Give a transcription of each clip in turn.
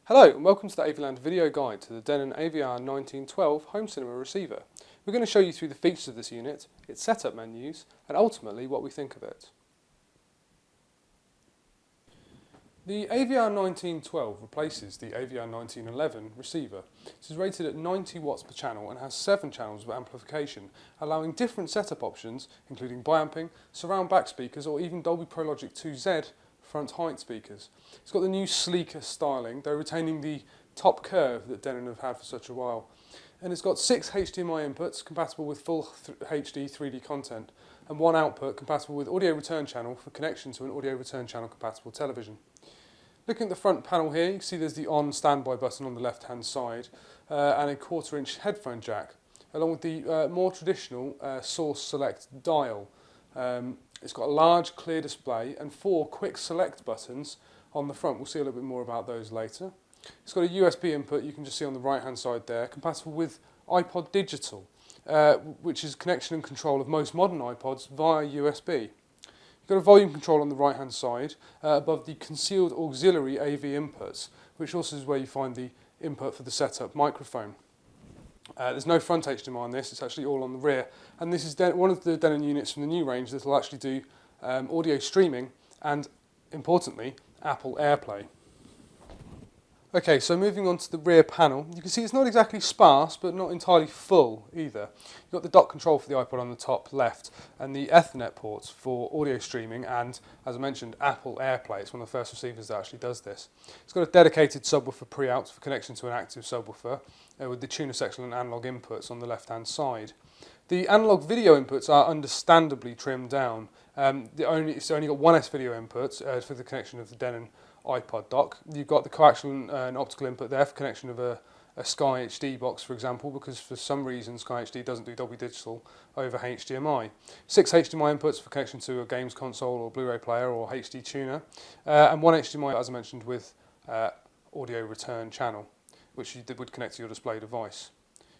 Hello and welcome to the AVLAND video guide to the Denon AVR1912 home cinema receiver. We're going to show you through the features of this unit, its setup menus, and ultimately what we think of it. The AVR1912 replaces the AVR1911 receiver. This is rated at 90 watts per channel and has 7 channels of amplification, allowing different setup options including bi-amping, surround back speakers or even Dolby Pro Logic 2Z front height speakers. It's got the new sleeker styling, though retaining the top curve that Denon have had for such a while. And it's got 6 HDMI inputs compatible with full HD 3D content and 1 output compatible with audio return channel for connection to an audio return channel compatible television. Looking at the front panel here, you can see there's the on standby button on the left hand side and a 1/4 inch headphone jack, along with the more traditional source select dial. It's got a large clear display and 4 quick select buttons on the front. We'll see a little bit more about those later. It's got a USB input, you can just see on the right hand side there, compatible with iPod Digital, which is connection and control of most modern iPods via USB. You've got a volume control on the right hand side above the concealed auxiliary AV inputs, which also is where you find the input for the setup microphone. There's no front HDMI on this, it's actually all on the rear, and this is one of the Denon units from the new range that will actually do audio streaming and, importantly, Apple AirPlay. Okay, so moving on to the rear panel, you can see it's not exactly sparse, but not entirely full either. You've got the dock control for the iPod on the top left, and the Ethernet ports for audio streaming and, as I mentioned, Apple AirPlay. It's one of the first receivers that actually does this. It's got a dedicated subwoofer pre-out for connection to an active subwoofer, with the tuner section and analog inputs on the left-hand side. The analog video inputs are understandably trimmed down. It's only got one S-video input for the connection of the Denon iPod dock. You've got the coaxial and optical input there for connection of a Sky HD box, for example, because for some reason Sky HD doesn't do Dolby Digital over HDMI. 6 HDMI inputs for connection to a games console or Blu-ray player or HD tuner, and 1 HDMI, as I mentioned, with audio return channel, which would connect to your display device.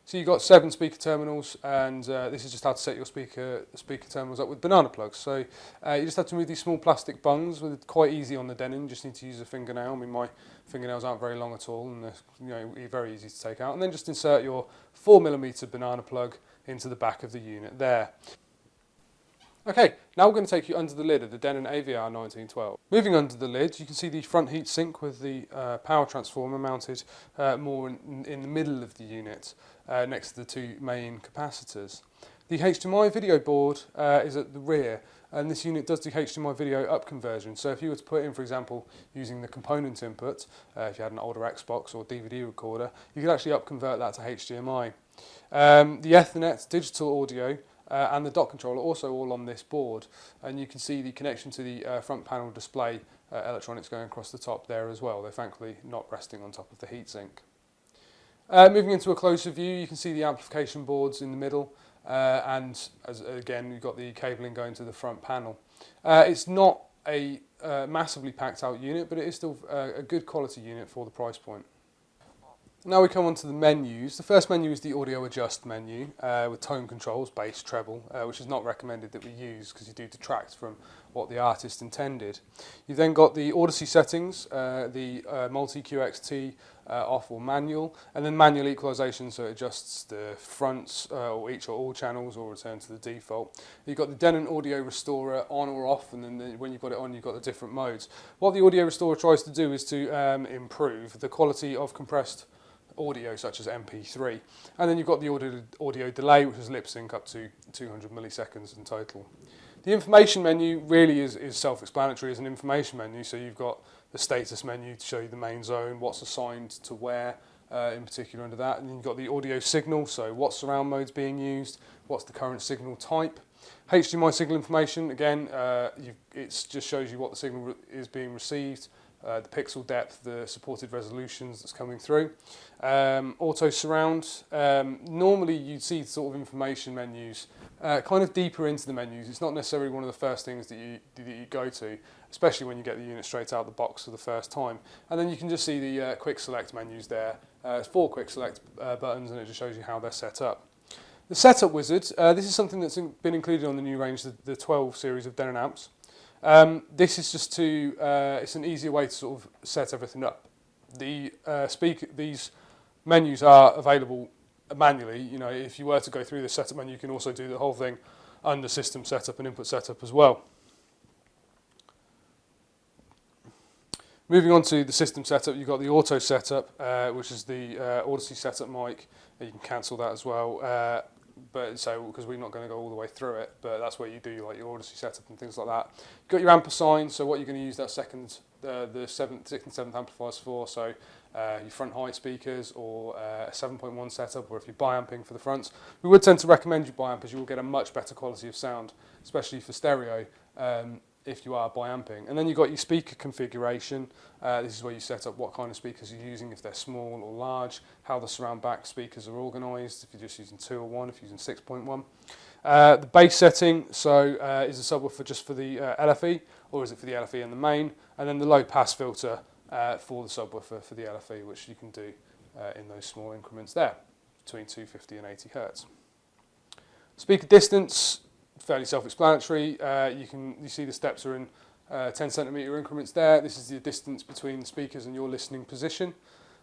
So you've got 7 speaker terminals, and this is just how to set your speaker terminals up with banana plugs. So you just have to move these small plastic bungs, with quite easy on the Denon. You just need to use a fingernail. I mean, my fingernails aren't very long at all, and they're very easy to take out. And then just insert your 4mm banana plug into the back of the unit there. Okay, now we're going to take you under the lid of the Denon AVR1912. Moving under the lid, you can see the front heat sink with the power transformer mounted more in the middle of the unit, next to the 2 main capacitors. The HDMI video board is at the rear, and this unit does do HDMI video up conversion. So if you were to put in, for example, using the component input, if you had an older Xbox or DVD recorder, you could actually up convert that to HDMI. The Ethernet, digital audio, and the dock controller are also all on this board, and you can see the connection to the front panel display electronics going across the top there as well. They're thankfully not resting on top of the heatsink. Moving into a closer view, you can see the amplification boards in the middle, and again you've got the cabling going to the front panel. It's not a massively packed out unit, but it is still a good quality unit for the price point. Now we come on to the menus. The first menu is the audio adjust menu with tone controls, bass, treble, which is not recommended that we use because you do detract from what the artist intended. You've then got the Odyssey settings, the multi-QXT off or manual, and then manual equalization, so it adjusts the fronts or each or all channels or return to the default. You've got the Denon Audio Restorer on or off, and then when you've got it on, you've got the different modes. What the Audio Restorer tries to do is to improve the quality of compressed audio such as MP3, and then you've got the audio delay, which is lip sync up to 200 milliseconds in total. The information menu really is self-explanatory as an information menu, so you've got the status menu to show you the main zone, what's assigned to where in particular under that, and then you've got the audio signal, so what surround mode's being used, what's the current signal type. HDMI signal information, again, it just shows you what the signal is being received, the pixel depth, the supported resolutions that's coming through. Auto surround, normally you'd see sort of information menus kind of deeper into the menus. It's not necessarily one of the first things that you go to, especially when you get the unit straight out of the box for the first time. And then you can just see the quick select menus there. It's 4 quick select buttons, and it just shows you how they're set up. The setup wizard, this is something that's been included on the new range, the 12 series of Denon amps. This is just it's an easier way to sort of set everything up. These menus are available manually. You know, if you were to go through the setup menu, you can also do the whole thing under system setup and input setup as well. Moving on to the system setup, you've got the auto setup, which is the Odyssey setup mic. You can cancel that as well, because we're not going to go all the way through it, but that's where you do like your Odyssey setup and things like that. You've got your ampersand, so what you're going to use that the 6th and 7th amplifiers for, so your front height speakers or a 7.1 setup, or if you're bi-amping for the fronts. We would tend to recommend you bi-amp, as you will get a much better quality of sound, especially for stereo. If you are bi-amping. And then you've got your speaker configuration. This is where you set up what kind of speakers you're using, if they're small or large, how the surround back speakers are organised, if you're just using 2 or 1, if you're using 6.1. The bass setting, so is the subwoofer just for the LFE, or is it for the LFE and the main? And then the low pass filter for the subwoofer for the LFE, which you can do in those small increments there, between 250 and 80 Hertz. Speaker distance, fairly self-explanatory. You see the steps are in 10 centimetre increments there. This is the distance between the speakers and your listening position.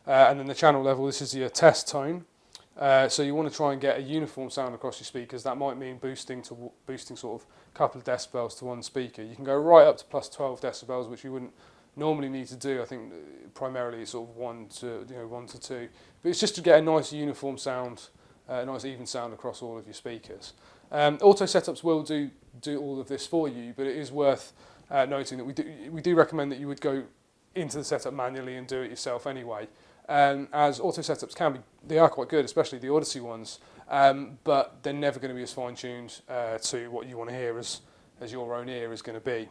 And then the channel level, this is your test tone. So you want to try and get a uniform sound across your speakers. That might mean boosting sort of a couple of decibels to one speaker. You can go right up to plus 12 decibels, which you wouldn't normally need to do. I think primarily it's sort of 1 to 2. But it's just to get a nice uniform sound, a nice even sound across all of your speakers. Auto setups will do all of this for you, but it is worth noting that we do recommend that you would go into the setup manually and do it yourself anyway. As auto setups they are quite good, especially the Odyssey ones, but they're never going to be as fine-tuned to what you want to hear as your own ear is going to be.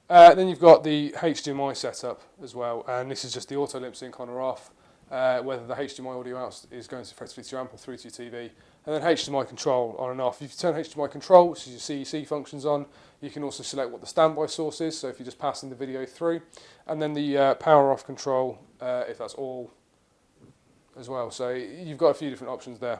Then you've got the HDMI setup as well, and this is just the auto lip sync on or off. Whether the HDMI audio out is going effectively to your amp or through to your TV, and then HDMI control on and off. If you turn HDMI control, which is your CEC functions on, you can also select what the standby source is, so if you're just passing the video through, and then the power off control, if that's all as well. So you've got a few different options there.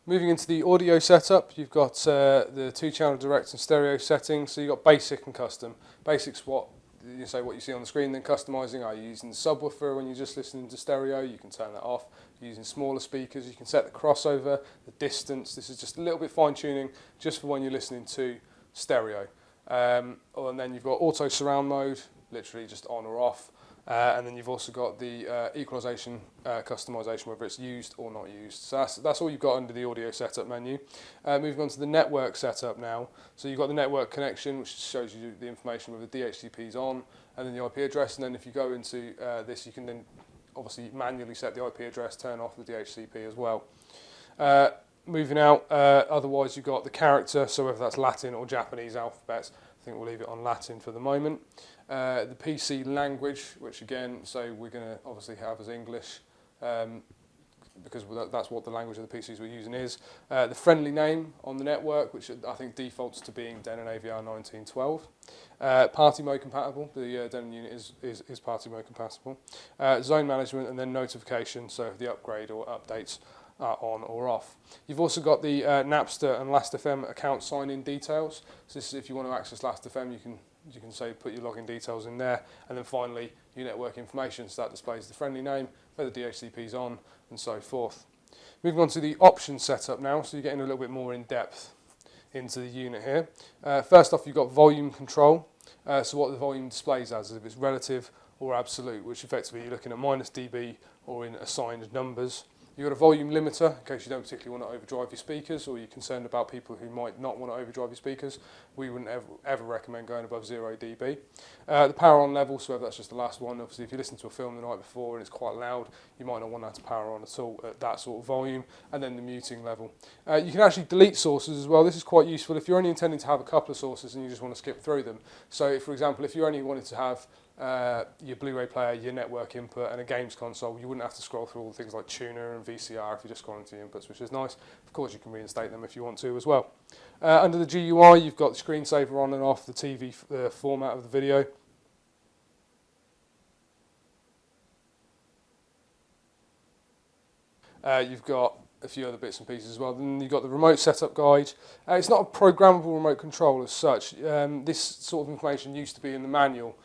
Moving into the audio setup, you've got the 2-channel direct and stereo settings, so you've got basic and custom. Basic's what you see on the screen, then customising, are you using the subwoofer when you're just listening to stereo? You can turn that off. You're using smaller speakers, you can set the crossover, the distance. This is just a little bit fine-tuning just for when you're listening to stereo. And then you've got auto surround mode, literally just on or off. And then you've also got the equalisation customisation, whether it's used or not used. So that's all you've got under the audio setup menu. Moving on to the network setup now. So you've got the network connection, which shows you the information with the DHCPs on, and then the IP address. And then if you go into this, you can then obviously manually set the IP address, turn off the DHCP as well. Moving out, otherwise you've got the character, so whether that's Latin or Japanese alphabets. I think we'll leave it on Latin for the moment. The PC language, which again, so we're going to obviously have as English, because that's what the language of the PCs we're using is. The friendly name on the network, which I think defaults to being Denon AVR1912. Party mode compatible, the Denon unit is party mode compatible. Zone management, and then notification, so if the upgrade or updates are on or off. You've also got the Napster and Last.fm account sign-in details. So this is if you want to access Last.fm, you can say put your login details in there, and then finally your network information, so that displays the friendly name, where the DHCP is on, and so forth. Moving on to the option setup now, so you're getting a little bit more in depth into the unit here. First off, you've got volume control, so what the volume displays as, if it's relative or absolute, which effectively you're looking at -dB or in assigned numbers. You've got a volume limiter, in case you don't particularly want to overdrive your speakers, or you're concerned about people who might not want to overdrive your speakers. We wouldn't ever recommend going above 0 dB. The power on level, so whether that's just the last one, obviously if you listen to a film the night before and it's quite loud, you might not want that to power on at all at that sort of volume. And then the muting level. You can actually delete sources as well. This is quite useful if you're only intending to have a couple of sources and you just want to skip through them. So for example, if you only wanted to have your Blu-ray player, your network input, and a games console, you wouldn't have to scroll through all the things like tuner and VCR if you're just scrolling to the inputs, which is nice. Of course, you can reinstate them if you want to as well. Under the GUI, you've got the screensaver on and off, the TV format of the video. You've got a few other bits and pieces as well. Then you've got the remote setup guide. It's not a programmable remote control as such. This sort of information used to be in the manual.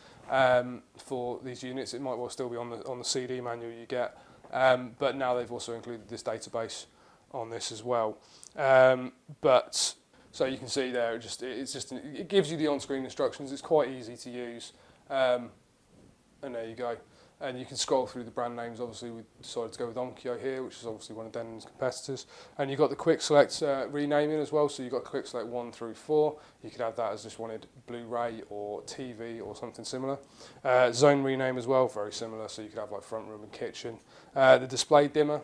for these units. It might well still be on the CD manual you get, but now they've also included this database on this as well. But so you can see there, it gives you the on-screen instructions. It's quite easy to use, and there you go. And you can scroll through the brand names. Obviously, we decided to go with Onkyo here, which is obviously one of Denon's competitors. And you've got the quick select renaming as well. So you've got quick select 1 through 4. You could have that as just wanted Blu-ray or TV or something similar. Zone rename as well, very similar. So you could have like front room and kitchen. The display dimmer.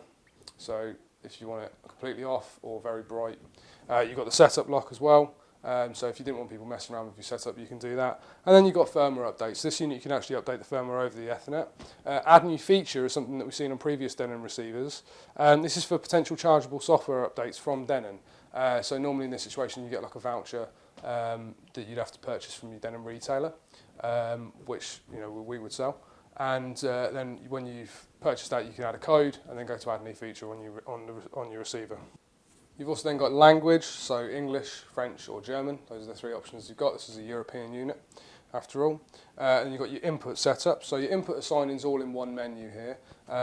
So if you want it completely off or very bright. You've got the setup lock as well. So if you didn't want people messing around with your setup, you can do that. And then you've got firmware updates. This unit, you can actually update the firmware over the Ethernet. Add new feature is something that we've seen on previous Denon receivers. This is for potential chargeable software updates from Denon. So normally in this situation, you get like a voucher that you'd have to purchase from your Denon retailer, which we would sell. And then when you've purchased that, you can add a code and then go to add new feature on your receiver. You've also then got language, so English, French or German. Those are the 3 options you've got. This is a European unit, after all. And you've got your input setup. So your input assigning is all in one menu here.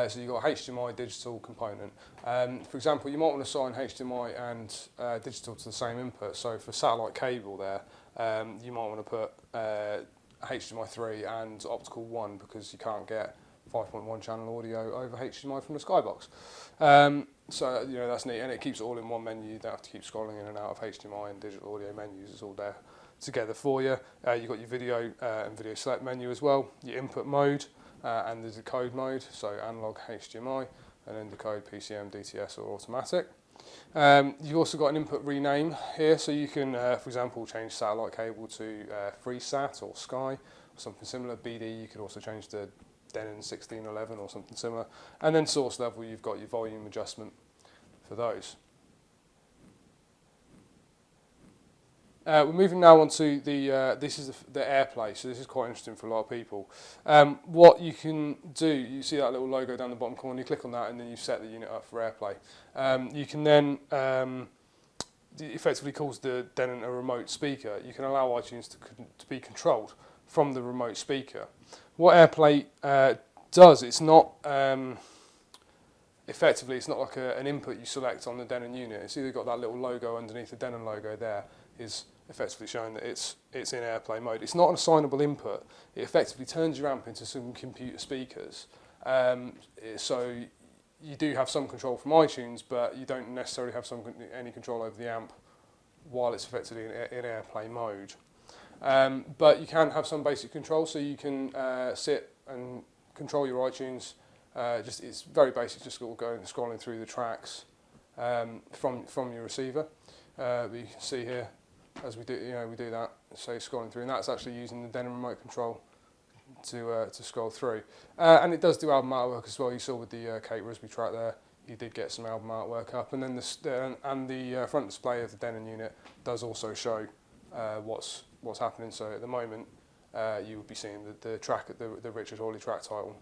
So you've got HDMI, digital component. For example, you might want to assign HDMI and digital to the same input. So for satellite cable there, you might want to put HDMI 3 and optical 1 because you can't get 5.1 channel audio over HDMI from the Skybox. So that's neat, and it keeps it all in one menu. You don't have to keep scrolling in and out of HDMI and digital audio menus. It's all there together for you. You've got your video and video select menu as well, your input mode, and there's a decode mode, so analog HDMI, and then decode PCM, DTS or automatic. You've also got an input rename here, so you can, for example, change satellite cable to FreeSat or Sky or something similar. BD, you could also change to Denon 1611 or something similar. And then source level, you've got your volume adjustment for those. We're moving now on to this is the AirPlay, so this is quite interesting for a lot of people. What you can do, you see that little logo down the bottom corner, you click on that and then you set the unit up for AirPlay. You can then, effectively calls the Denon a remote speaker. You can allow iTunes to be controlled from the remote speaker. What AirPlay does, it's not effectively, it's not like an input you select on the Denon unit. It's either got that little logo underneath the Denon logo there, is effectively showing that it's in AirPlay mode. It's not an assignable input. It effectively turns your amp into some computer speakers. So you do have some control from iTunes, but you don't necessarily have any control over the amp while it's effectively in AirPlay mode. But you can have some basic control, so you can sit and control your iTunes. It's very basic, just going and scrolling through the tracks from your receiver. But you can see here, as we do that, so scrolling through, and that's actually using the Denon remote control to scroll through. And it does do album artwork as well. You saw with the Kate Rusby track there, you did get some album artwork up, and then the front display of the Denon unit does also show what's happening. So at the moment, you would be seeing the track, the Richard Hawley track title.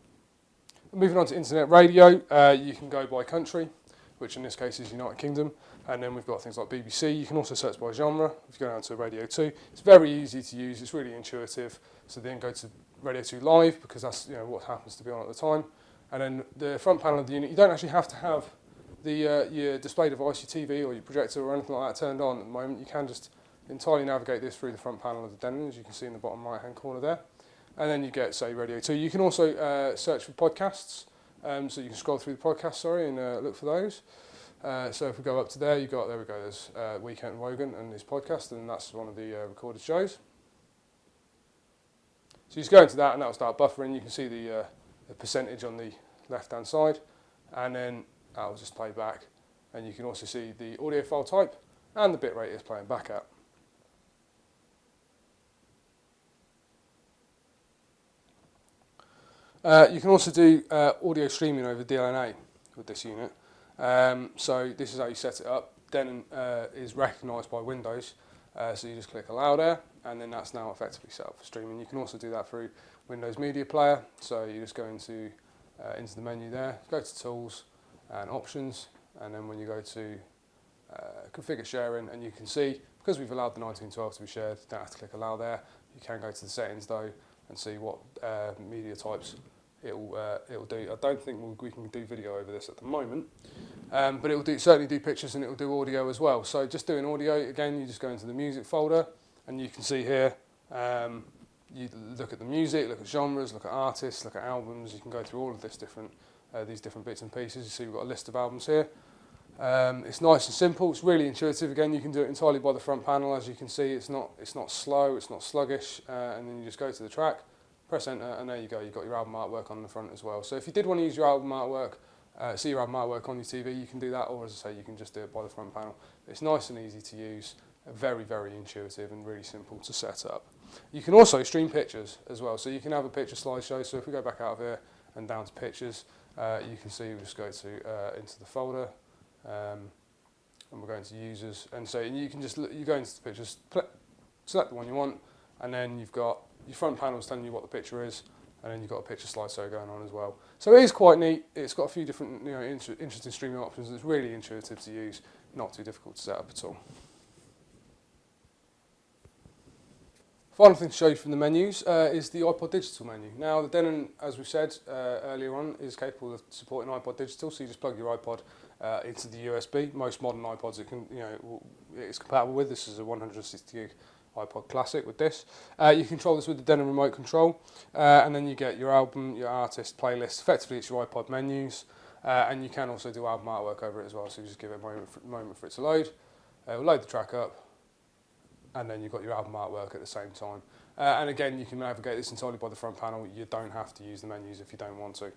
Moving on to internet radio, you can go by country, which in this case is United Kingdom, and then we've got things like BBC. You can also search by genre. If you go down to Radio 2, it's very easy to use. It's really intuitive. So then go to Radio 2 Live, because that's what happens to be on at the time. And then the front panel of the unit, you don't actually have to have your display device, your TV or your projector or anything like that turned on at the moment. You can just entirely navigate this through the front panel of the Denon, as you can see in the bottom right hand corner there. And then you get, say, Radio 2. You can also search for podcasts. So you can scroll through the podcast, and look for those. So if we go up to there, there we go, there's Weekend Wogan and his podcast, and that's one of the recorded shows. So you just go into that and that'll start buffering. You can see the percentage on the left-hand side, and then that'll just play back. And you can also see the audio file type and the bitrate it's playing back at. You can also do audio streaming over DLNA with this unit. So this is how you set it up. Denon is recognised by Windows, so you just click allow there, and then that's now effectively set up for streaming. You can also do that through Windows Media Player, so you just go into the menu there, go to Tools and Options, and then when you go to Configure Sharing, and you can see, because we've allowed the 1912 to be shared, you don't have to click allow there. You can go to the settings though, and see what media types it'll do. I don't think we can do video over this at the moment, but it'll certainly do pictures, and it'll do audio as well. So just doing audio, again, you just go into the music folder, and you can see here, you look at the music, look at genres, look at artists, look at albums. You can go through all of these different bits and pieces. You see we've got a list of albums here. It's nice and simple. It's really intuitive. Again, you can do it entirely by the front panel. As you can see, it's not slow, it's not sluggish, and then you just go to the track, press enter, and there you go. You've got your album artwork on the front as well. So if you did want to use your album artwork, see your album artwork on your TV, you can do that, or as I say, you can just do it by the front panel. It's nice and easy to use, very, very intuitive and really simple to set up. You can also stream pictures as well, so you can have a picture slideshow. So if we go back out of here and down to pictures, you can see we just go to into the folder, and we're going to users, and so you can just you go into the pictures, select the one you want, and then you've got your front panels telling you what the picture is, and then you've got a picture slideshow going on as well. So it is quite neat. It's got a few different interesting streaming options. It's really intuitive to use, not too difficult to set up at all. Final thing to show you from the menus is the iPod Digital menu. Now the Denon, as we said earlier on, is capable of supporting iPod Digital, so you just plug your iPod into the USB. Most modern iPods it's compatible with. This is a 160 gig iPod Classic with this. You control this with the Denon remote control, and then you get your album, your artist, playlist. Effectively, it's your iPod menus, and you can also do album artwork over it as well. So you just give it a moment for it to load. We'll load the track up, and then you've got your album artwork at the same time. And again, you can navigate this entirely by the front panel. You don't have to use the menus if you don't want to.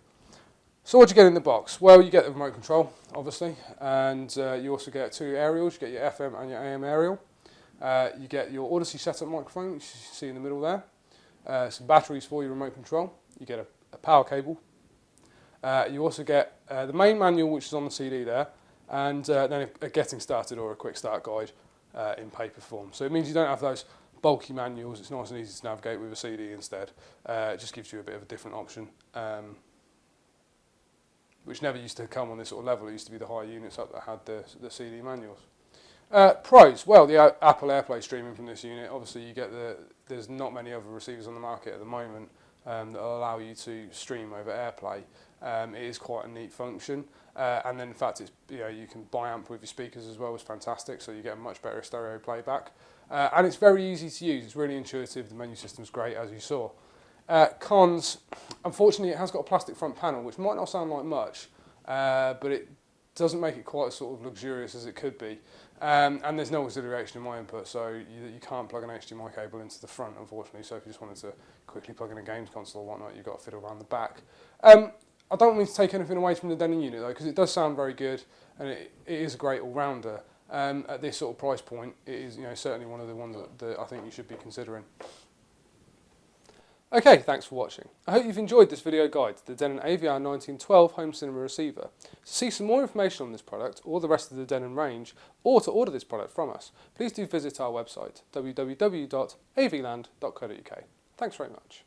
So what do you get in the box? Well, you get the remote control, obviously, and you also get two aerials. You get your FM and your AM aerial. You get your Odyssey setup microphone, which you see in the middle there. Some batteries for your remote control. You get a power cable. You also get the main manual, which is on the CD there, and then a getting started or a quick start guide in paper form. So it means you don't have those bulky manuals. It's nice and easy to navigate with a CD instead. It just gives you a bit of a different option, which never used to come on this sort of level. It used to be the higher units up that had the CD manuals. Pros, well, the Apple AirPlay streaming from this unit. Obviously, you get there's not many other receivers on the market at the moment that will allow you to stream over AirPlay. It is quite a neat function, and then in fact, it's you can bi-amp with your speakers as well. It's fantastic, so you get a much better stereo playback, and it's very easy to use. It's really intuitive. The menu system's great, as you saw. Cons, unfortunately, it has got a plastic front panel, which might not sound like much, but it doesn't make it quite as sort of luxurious as it could be. And there's no auxiliary HDMI input, so you can't plug an HDMI cable into the front, unfortunately. So if you just wanted to quickly plug in a games console or whatnot, you've got to fiddle around the back. I don't mean to take anything away from the Denon unit though, because it does sound very good, and it is a great all-rounder. At this sort of price point, it is certainly one of the ones that I think you should be considering. Okay, thanks for watching. I hope you've enjoyed this video guide to the Denon AVR1912 home cinema receiver. To see some more information on this product or the rest of the Denon range, or to order this product from us, please do visit our website www.avland.co.uk. Thanks very much.